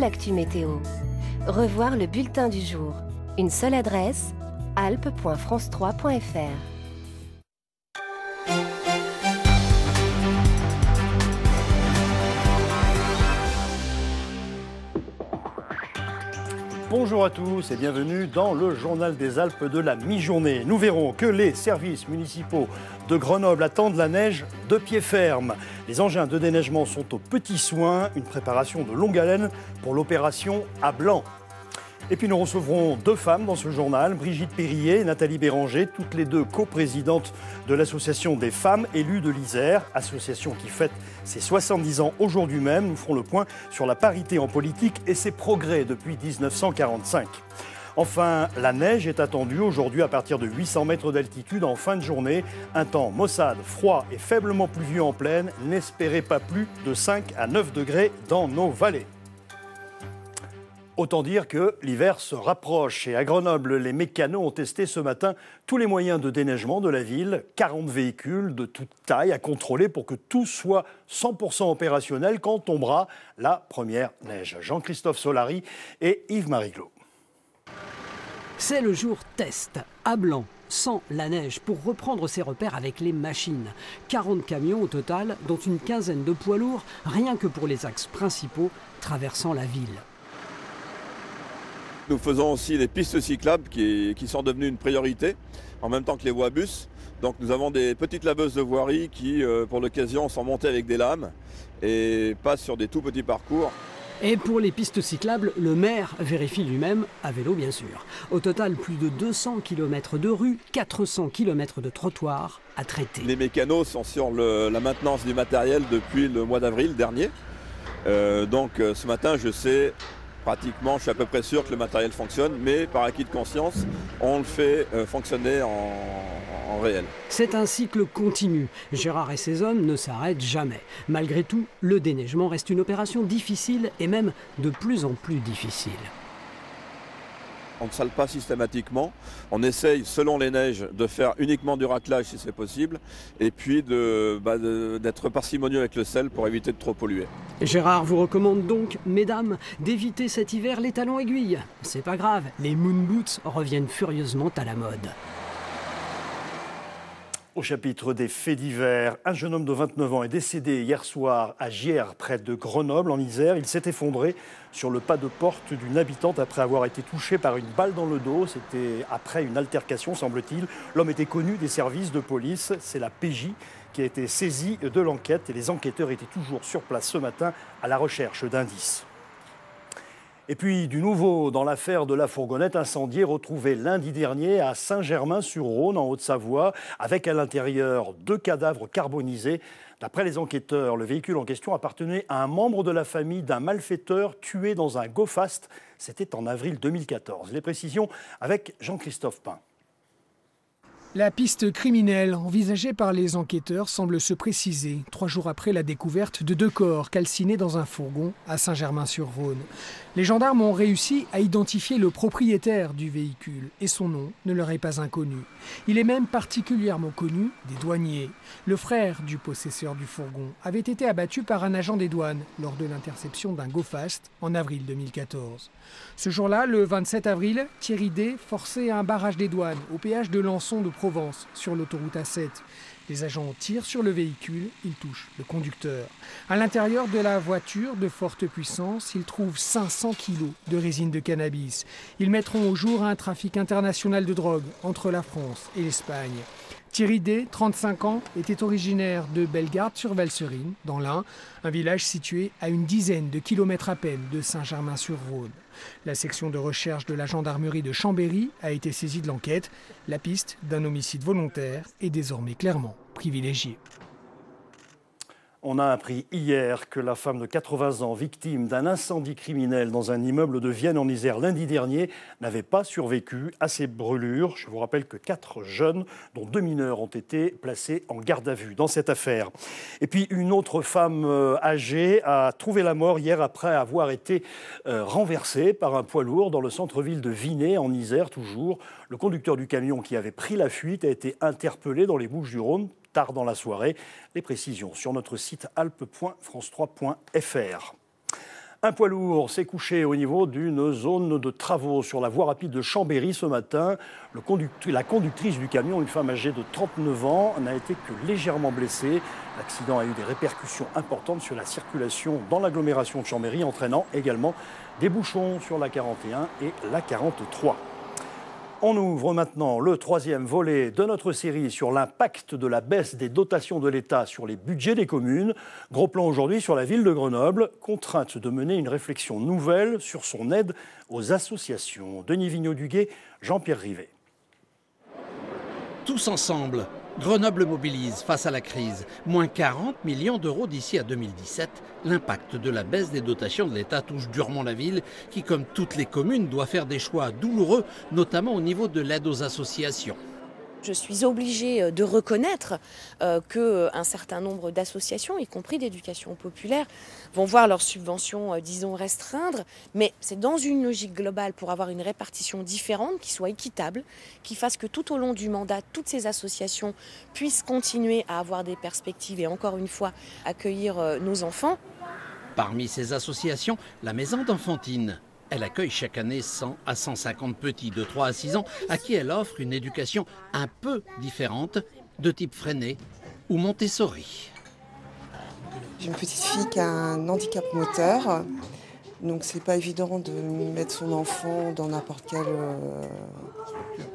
l'actu météo. Revoir le bulletin du jour. Une seule adresse, alpes.france3.fr. Bonjour à tous et bienvenue dans le journal des Alpes de la mi-journée. Nous verrons que les services municipaux de Grenoble attendent la neige de pied ferme. Les engins de déneigement sont aux petits soins, une préparation de longue haleine pour l'opération à blanc. Et puis nous recevrons deux femmes dans ce journal, Brigitte Périllet et Nathalie Béranger, toutes les deux coprésidentes de l'association des femmes élues de l'Isère, association qui fête ses 70 ans aujourd'hui même. Nous ferons le point sur la parité en politique et ses progrès depuis 1945. Enfin, la neige est attendue aujourd'hui à partir de 800 mètres d'altitude en fin de journée. Un temps maussade, froid et faiblement pluvieux en plaine. N'espérez pas plus de 5 à 9 degrés dans nos vallées. Autant dire que l'hiver se rapproche et à Grenoble, les mécanos ont testé ce matin tous les moyens de déneigement de la ville. 40 véhicules de toute taille à contrôler pour que tout soit 100% opérationnel quand tombera la première neige. Jean-Christophe Solari et Yves Mariglo. C'est le jour test, à blanc, sans la neige, pour reprendre ses repères avec les machines. 40 camions au total, dont une quinzaine de poids lourds, rien que pour les axes principaux traversant la ville. Nous faisons aussi les pistes cyclables qui sont devenues une priorité, en même temps que les voies bus. Donc nous avons des petites laveuses de voirie qui, pour l'occasion, sont montées avec des lames et passent sur des tout petits parcours. Et pour les pistes cyclables, le maire vérifie lui-même, à vélo bien sûr. Au total, plus de 200 km de rues, 400 km de trottoirs à traiter. Les mécanos sont sur la maintenance du matériel depuis le mois d'avril dernier. Donc ce matin, je sais... Pratiquement, je suis à peu près sûr que le matériel fonctionne, mais par acquis de conscience, on le fait fonctionner en réel. C'est un cycle continu. Gérard et ses hommes ne s'arrêtent jamais. Malgré tout, le déneigement reste une opération difficile et même de plus en plus difficile. On ne sale pas systématiquement. On essaye, selon les neiges, de faire uniquement du raclage si c'est possible, et puis d'être parcimonieux avec le sel pour éviter de trop polluer. Gérard vous recommande donc, mesdames, d'éviter cet hiver les talons aiguilles. C'est pas grave, les moon boots reviennent furieusement à la mode. Au chapitre des faits divers, un jeune homme de 29 ans est décédé hier soir à Gières, près de Grenoble, en Isère. Il s'est effondré sur le pas de porte d'une habitante après avoir été touché par une balle dans le dos. C'était après une altercation, semble-t-il. L'homme était connu des services de police. C'est la PJ qui a été saisie de l'enquête et les enquêteurs étaient toujours sur place ce matin à la recherche d'indices. Et puis du nouveau dans l'affaire de la fourgonnette incendiée retrouvée lundi dernier à Saint-Germain-sur-Rhône en Haute-Savoie avec à l'intérieur 2 cadavres carbonisés. D'après les enquêteurs, le véhicule en question appartenait à un membre de la famille d'un malfaiteur tué dans un go-fast. C'était en avril 2014. Les précisions avec Jean-Christophe Pain. La piste criminelle envisagée par les enquêteurs semble se préciser 3 jours après la découverte de 2 corps calcinés dans un fourgon à Saint-Germain-sur-Rhône. Les gendarmes ont réussi à identifier le propriétaire du véhicule et son nom ne leur est pas inconnu. Il est même particulièrement connu des douaniers. Le frère du possesseur du fourgon avait été abattu par un agent des douanes lors de l'interception d'un go-fast en avril 2014. Ce jour-là, le 27 avril, Thierry D forçait un barrage des douanes au péage de Lançon de Provence sur l'autoroute A7. Les agents tirent sur le véhicule, ils touchent le conducteur. À l'intérieur de la voiture de forte puissance, ils trouvent 500 kilos de résine de cannabis. Ils mettront au jour un trafic international de drogue entre la France et l'Espagne. Thierry D, 35 ans, était originaire de Bellegarde-sur-Valserine, dans l'Ain, un village situé à une dizaine de kilomètres à peine de Saint-Germain-sur-Rhône. La section de recherche de la gendarmerie de Chambéry a été saisie de l'enquête. La piste d'un homicide volontaire est désormais clairement privilégiée. On a appris hier que la femme de 80 ans, victime d'un incendie criminel dans un immeuble de Vienne en Isère lundi dernier, n'avait pas survécu à ces brûlures. Je vous rappelle que 4 jeunes, dont 2 mineurs, ont été placés en garde à vue dans cette affaire. Et puis une autre femme âgée a trouvé la mort hier après avoir été renversée par un poids lourd dans le centre-ville de Vinay, en Isère toujours. Le conducteur du camion qui avait pris la fuite a été interpellé dans les Bouches-du-Rhône tard dans la soirée. Les précisions sur notre site alpes.france3.fr. Un poids lourd s'est couché au niveau d'une zone de travaux sur la voie rapide de Chambéry ce matin. La conductrice du camion, une femme âgée de 39 ans, n'a été que légèrement blessée. L'accident a eu des répercussions importantes sur la circulation dans l'agglomération de Chambéry, entraînant également des bouchons sur la 41 et la 43. On ouvre maintenant le troisième volet de notre série sur l'impact de la baisse des dotations de l'État sur les budgets des communes. Gros plan aujourd'hui sur la ville de Grenoble, contrainte de mener une réflexion nouvelle sur son aide aux associations. Denis Vignaud-Duguet, Jean-Pierre Rivet. Tous ensemble, Grenoble mobilise face à la crise. Moins 40 millions d'euros d'ici à 2017. L'impact de la baisse des dotations de l'État touche durement la ville qui, comme toutes les communes, doit faire des choix douloureux, notamment au niveau de l'aide aux associations. Je suis obligée de reconnaître qu'un certain nombre d'associations, y compris d'éducation populaire, vont voir leurs subventions, disons, restreindre. Mais c'est dans une logique globale pour avoir une répartition différente, qui soit équitable, qui fasse que tout au long du mandat, toutes ces associations puissent continuer à avoir des perspectives et encore une fois accueillir nos enfants. Parmi ces associations, la Maison d'Enfantine. Elle accueille chaque année 100 à 150 petits de 3 à 6 ans à qui elle offre une éducation un peu différente, de type Freinet ou Montessori. J'ai une petite fille qui a un handicap moteur, donc c'est pas évident de mettre son enfant dans n'importe quelle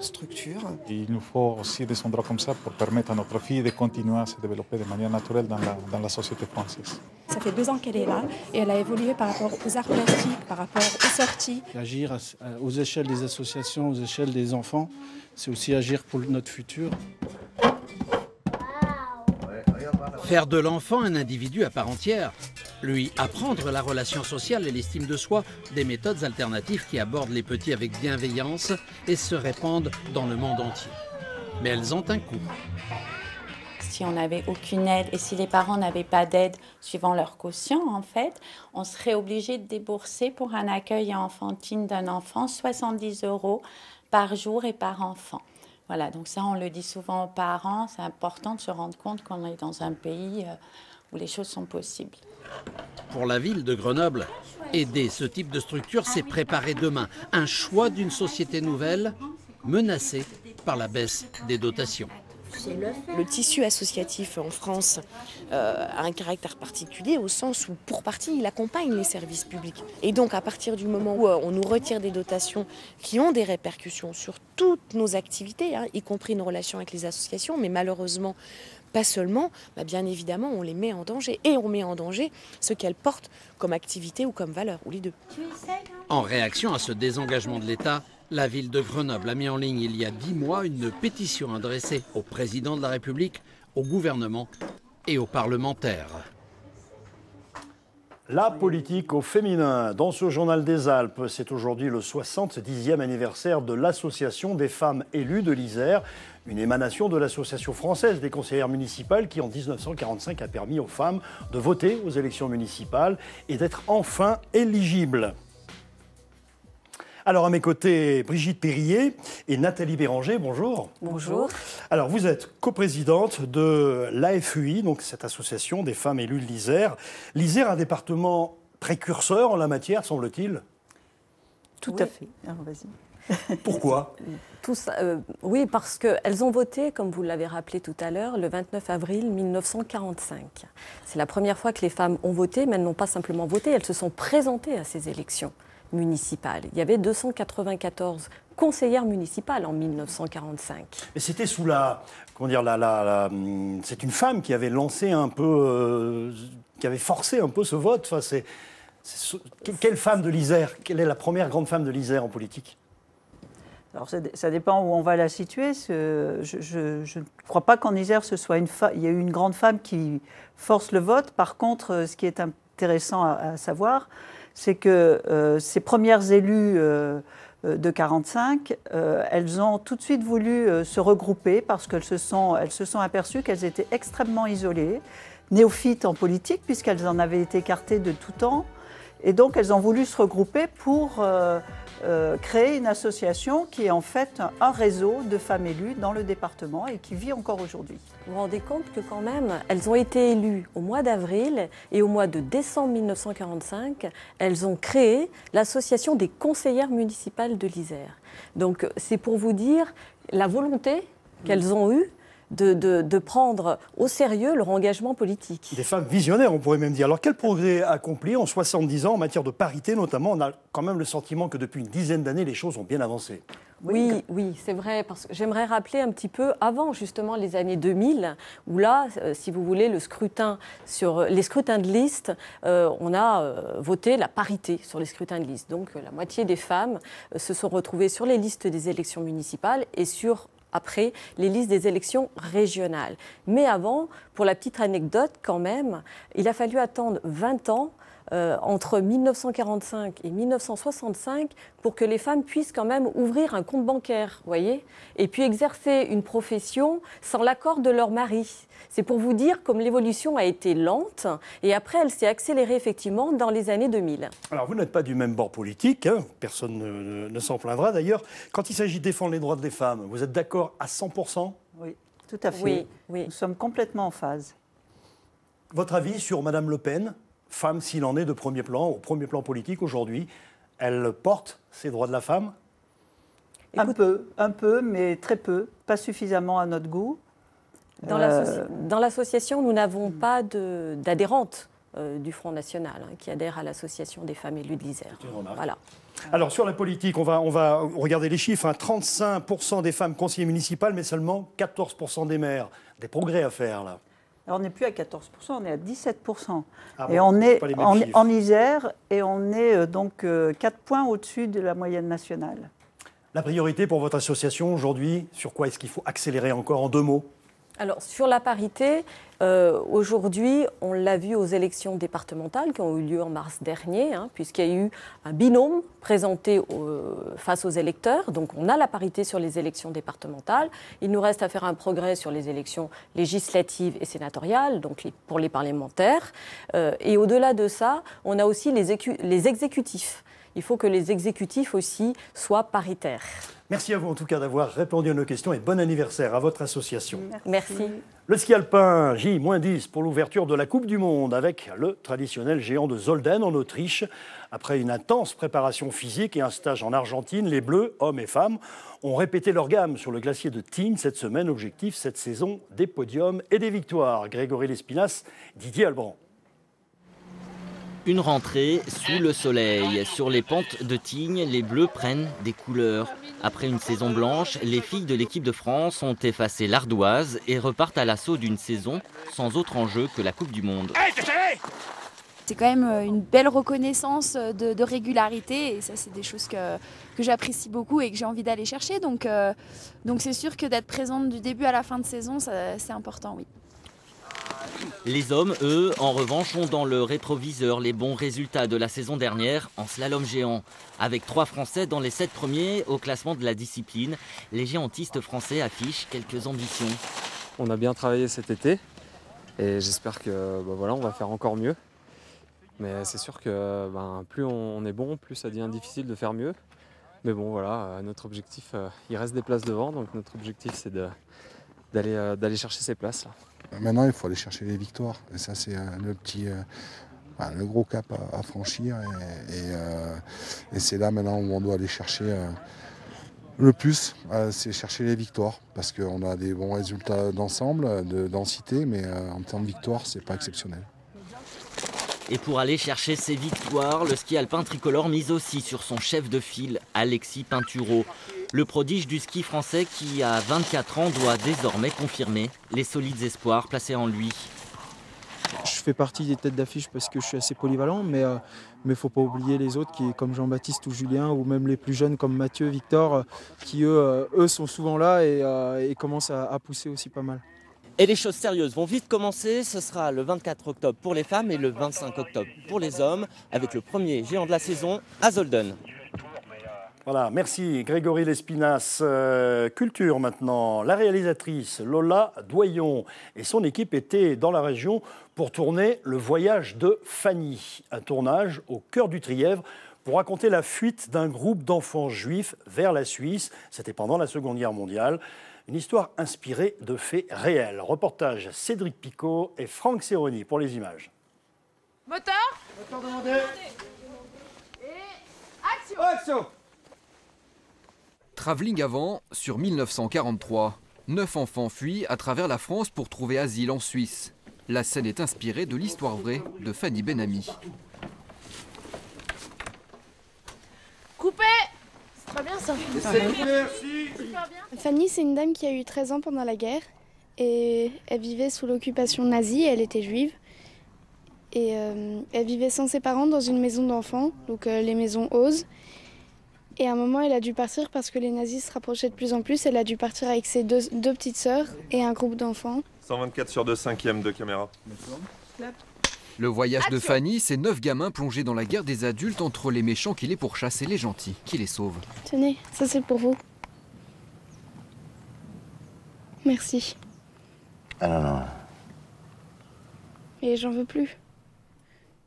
structure. Il nous faut aussi des endroits comme ça pour permettre à notre fille de continuer à se développer de manière naturelle dans la société française. Ça fait 2 ans qu'elle est là et elle a évolué par rapport aux arts plastiques, par rapport aux sorties. Agir aux échelles des associations, aux échelles des enfants, c'est aussi agir pour notre futur. Faire de l'enfant un individu à part entière, lui apprendre la relation sociale et l'estime de soi, des méthodes alternatives qui abordent les petits avec bienveillance et se répandent dans le monde entier. Mais elles ont un coût. Si on n'avait aucune aide et si les parents n'avaient pas d'aide suivant leur quotient, en fait, on serait obligé de débourser pour un accueil enfantine d'un enfant 70 € par jour et par enfant. Voilà, donc ça, on le dit souvent aux parents, c'est important de se rendre compte qu'on est dans un pays où les choses sont possibles. Pour la ville de Grenoble, aider ce type de structure, c'est préparer demain un choix d'une société nouvelle menacée par la baisse des dotations. Le tissu associatif en France a un caractère particulier au sens où, pour partie, il accompagne les services publics. Et donc, à partir du moment où on nous retire des dotations qui ont des répercussions sur toutes nos activités, y compris nos relations avec les associations, mais malheureusement, pas seulement, bien évidemment, on les met en danger. Et on met en danger ce qu'elles portent comme activité ou comme valeur, ou les deux. En réaction à ce désengagement de l'État, la ville de Grenoble a mis en ligne il y a 10 mois une pétition adressée au président de la République, au gouvernement et aux parlementaires. La politique au féminin. Dans ce journal des Alpes, c'est aujourd'hui le 70e anniversaire de l'Association des femmes élues de l'Isère, une émanation de l'Association française des conseillères municipales qui, en 1945, a permis aux femmes de voter aux élections municipales et d'être enfin éligibles. Alors à mes côtés, Brigitte Périllet et Nathalie Béranger, bonjour. Bonjour. Alors vous êtes coprésidente de l'AFUI, donc cette association des femmes élues de l'Isère. L'Isère, un département précurseur en la matière, semble-t-il? Tout à fait. Alors, vas-y. Pourquoi? Oui, parce qu'elles ont voté, comme vous l'avez rappelé tout à l'heure, le 29 avril 1945. C'est la première fois que les femmes ont voté, mais elles n'ont pas simplement voté, elles se sont présentées à ces élections municipales. Il y avait 294 conseillères municipales en 1945. Mais c'était sous la... Comment dire, c'est une femme qui avait lancé un peu... qui avait forcé un peu ce vote. Enfin, quelle femme de l'Isère? Quelle est la première grande femme de l'Isère en politique? Alors ça dépend où on va la situer. Je ne crois pas qu'en Isère, il y a eu une grande femme qui force le vote. Par contre, ce qui est intéressant à savoir, c'est que ces premières élues de 1945, elles ont tout de suite voulu se regrouper parce qu'elles se sont aperçues qu'elles étaient extrêmement isolées, néophytes en politique, puisqu'elles en avaient été écartées de tout temps. Et donc, elles ont voulu se regrouper pour créé une association qui est en fait un réseau de femmes élues dans le département et qui vit encore aujourd'hui. Vous vous rendez compte que quand même, elles ont été élues au mois d'avril et au mois de décembre 1945, elles ont créé l'association des conseillères municipales de l'Isère. Donc c'est pour vous dire la volonté qu'elles ont eue de prendre au sérieux leur engagement politique. Des femmes visionnaires, on pourrait même dire. Alors, quel progrès accompli en 70 ans en matière de parité, notamment? On a quand même le sentiment que depuis une dizaine d'années, les choses ont bien avancé. Oui, c'est vrai, parce que j'aimerais rappeler un petit peu avant justement les années 2000, où là, si vous voulez, les scrutins de liste, on a voté la parité sur les scrutins de liste. Donc la moitié des femmes se sont retrouvées sur les listes des élections municipales et après les listes des élections régionales. Mais avant, pour la petite anecdote quand même, il a fallu attendre 20 ans entre 1945 et 1965 pour que les femmes puissent quand même ouvrir un compte bancaire, voyez, et puis exercer une profession sans l'accord de leur mari. C'est pour vous dire comme l'évolution a été lente et après elle s'est accélérée effectivement dans les années 2000. Alors vous n'êtes pas du même bord politique, hein, personne ne s'en plaindra d'ailleurs. Quand il s'agit de défendre les droits des femmes, vous êtes d'accord à 100%? Oui, tout à fait. Oui. Nous sommes complètement en phase. Votre avis sur Madame Le Pen, femme s'il en est de premier plan, au premier plan politique aujourd'hui, elle porte ces droits de la femme? Un peu, mais très peu, pas suffisamment à notre goût. Dans l'association, nous n'avons pas d'adhérente du Front National qui adhère à l'association des femmes élues de l'Isère. Voilà. Alors sur la politique, on va regarder les chiffres. 35% des femmes conseillères municipales, mais seulement 14% des maires. Des progrès à faire là. Alors on n'est plus à 14%, on est à 17%. Ah et bon, on est en Isère et on est donc 4 points au-dessus de la moyenne nationale. La priorité pour votre association aujourd'hui, sur quoi est-ce qu'il faut accélérer encore en 2 mots? Alors, sur la parité, aujourd'hui, on l'a vu aux élections départementales qui ont eu lieu en mars dernier, puisqu'il y a eu un binôme présenté face aux électeurs. Donc, on a la parité sur les élections départementales. Il nous reste à faire un progrès sur les élections législatives et sénatoriales, donc pour les parlementaires. Et au-delà de ça, on a aussi les exécutifs. Il faut que les exécutifs aussi soient paritaires. Merci à vous en tout cas d'avoir répondu à nos questions et bon anniversaire à votre association. Merci. Le ski alpin, J-10 pour l'ouverture de la Coupe du Monde avec le traditionnel géant de Zolden en Autriche. Après une intense préparation physique et un stage en Argentine, les Bleus, hommes et femmes, ont répété leur gamme sur le glacier de Tignes cette semaine. Objectif cette saison, des podiums et des victoires. Grégory Lespinasse, Didier Alban. Une rentrée sous le soleil. Sur les pentes de Tignes, les Bleus prennent des couleurs. Après une saison blanche, les filles de l'équipe de France ont effacé l'ardoise et repartent à l'assaut d'une saison sans autre enjeu que la Coupe du Monde. C'est quand même une belle reconnaissance de régularité et ça c'est des choses que j'apprécie beaucoup et que j'ai envie d'aller chercher. Donc c'est sûr que d'être présente du début à la fin de saison, c'est important, oui. Les hommes, eux, en revanche, ont dans le rétroviseur les bons résultats de la saison dernière en slalom géant. Avec 3 Français dans les 7 premiers au classement de la discipline, les géantistes français affichent quelques ambitions. On a bien travaillé cet été et j'espère que voilà, on va faire encore mieux. Mais c'est sûr que plus on est bon, plus ça devient difficile de faire mieux. Mais bon, voilà, notre objectif, il reste des places devant, donc notre objectif c'est d'aller chercher ces places là. Maintenant, il faut aller chercher les victoires. Et ça, c'est le gros cap à franchir. Et c'est là maintenant où on doit aller chercher le plus, c'est chercher les victoires. Parce qu'on a des bons résultats d'ensemble, de densité, mais en termes de victoire, c'est pas exceptionnel. Et pour aller chercher ces victoires, le ski alpin tricolore mise aussi sur son chef de file, Alexis Pinturo. Le prodige du ski français qui, à 24 ans, doit désormais confirmer les solides espoirs placés en lui. Je fais partie des têtes d'affiche parce que je suis assez polyvalent, mais il ne faut pas oublier les autres qui, comme Jean-Baptiste ou Julien, ou même les plus jeunes comme Mathieu, Victor, qui eux sont souvent là et commencent à pousser aussi pas mal. Et les choses sérieuses vont vite commencer, ce sera le 24 octobre pour les femmes et le 25 octobre pour les hommes, avec le premier géant de la saison à Zolden. Voilà, merci Grégory Lespinasse. Culture maintenant. La réalisatrice Lola Doyon et son équipe étaient dans la région pour tourner Le Voyage de Fanny, un tournage au cœur du Trièvre pour raconter la fuite d'un groupe d'enfants juifs vers la Suisse. C'était pendant la Seconde Guerre mondiale. Une histoire inspirée de faits réels. Reportage Cédric Picot et Franck Serroni pour les images. Moteur. Moteur demandé. Et action. Action. Travelling avant, sur 1943. 9 enfants fuient à travers la France pour trouver asile en Suisse. La scène est inspirée de l'histoire vraie de Fanny Benami. Coupé. C'est très bien ça. Merci. Fanny, c'est une dame qui a eu 13 ans pendant la guerre. Et elle vivait sous l'occupation nazie, elle était juive. Et elle vivait sans ses parents dans une maison d'enfants, donc les maisons Ose. Et à un moment, elle a dû partir parce que les nazis se rapprochaient de plus en plus. Elle a dû partir avec ses deux petites sœurs et un groupe d'enfants. 124 sur 2 cinquièmes de caméra. Le voyage de Fanny, c'est 9 gamins plongés dans la guerre des adultes entre les méchants qui les pourchassent et les gentils qui les sauvent. Tenez, ça c'est pour vous. Merci. Ah non, non. Et j'en veux plus.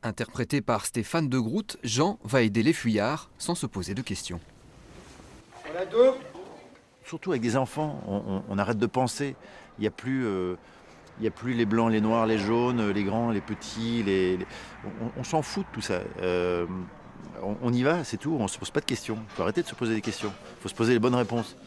Interprété par Stéphane de Groot, Jean va aider les fuyards sans se poser de questions. Voilà deux. Surtout avec des enfants, on arrête de penser. Il n'y a plus les blancs, les noirs, les jaunes, les grands, les petits. On s'en fout de tout ça. On y va, c'est tout. On ne se pose pas de questions. Il faut arrêter de se poser des questions. Il faut se poser les bonnes réponses.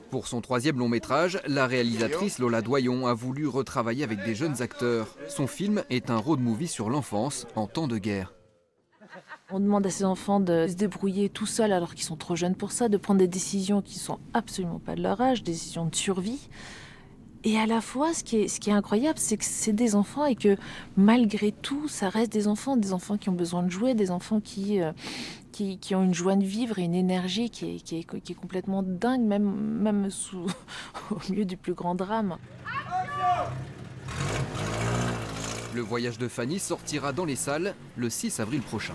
Pour son 3e long métrage, la réalisatrice Lola Doyon a voulu retravailler avec des jeunes acteurs. Son film est un road movie sur l'enfance en temps de guerre. On demande à ces enfants de se débrouiller tout seuls alors qu'ils sont trop jeunes pour ça, de prendre des décisions qui ne sont absolument pas de leur âge, des décisions de survie. Et à la fois, ce qui est incroyable, c'est que c'est des enfants et que malgré tout, ça reste des enfants qui ont besoin de jouer, des enfants qui ont une joie de vivre et une énergie qui est complètement dingue, même au milieu du plus grand drame. Le voyage de Fanny sortira dans les salles le 6 avril prochain.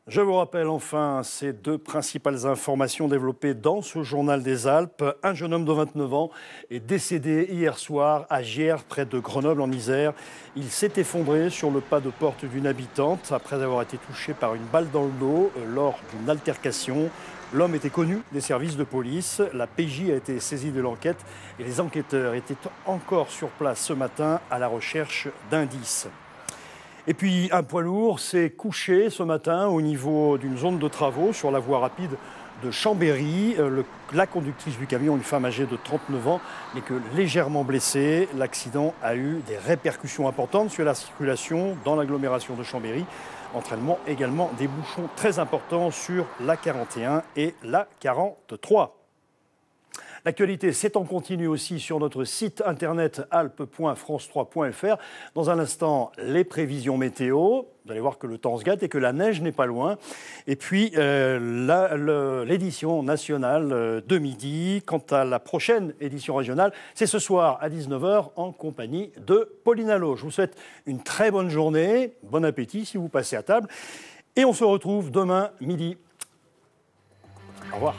Je vous rappelle enfin ces 2 principales informations développées dans ce journal des Alpes. Un jeune homme de 29 ans est décédé hier soir à Gières, près de Grenoble en Isère. Il s'est effondré sur le pas de porte d'une habitante après avoir été touché par une balle dans le dos lors d'une altercation. L'homme était connu des services de police. La PJ a été saisie de l'enquête et les enquêteurs étaient encore sur place ce matin à la recherche d'indices. Et puis un poids lourd s'est couché ce matin au niveau d'une zone de travaux sur la voie rapide de Chambéry. La conductrice du camion, une femme âgée de 39 ans, n'est que légèrement blessée. L'accident a eu des répercussions importantes sur la circulation dans l'agglomération de Chambéry, entraînement également des bouchons très importants sur la 41 et la 43. L'actualité, c'est en continu aussi sur notre site internet alpes.france3.fr. Dans un instant, les prévisions météo. Vous allez voir que le temps se gâte et que la neige n'est pas loin. Et puis, l'édition nationale de midi. Quant à la prochaine édition régionale, c'est ce soir à 19h en compagnie de Pauline Allo. Je vous souhaite une très bonne journée. Bon appétit si vous passez à table. Et on se retrouve demain midi. Au revoir.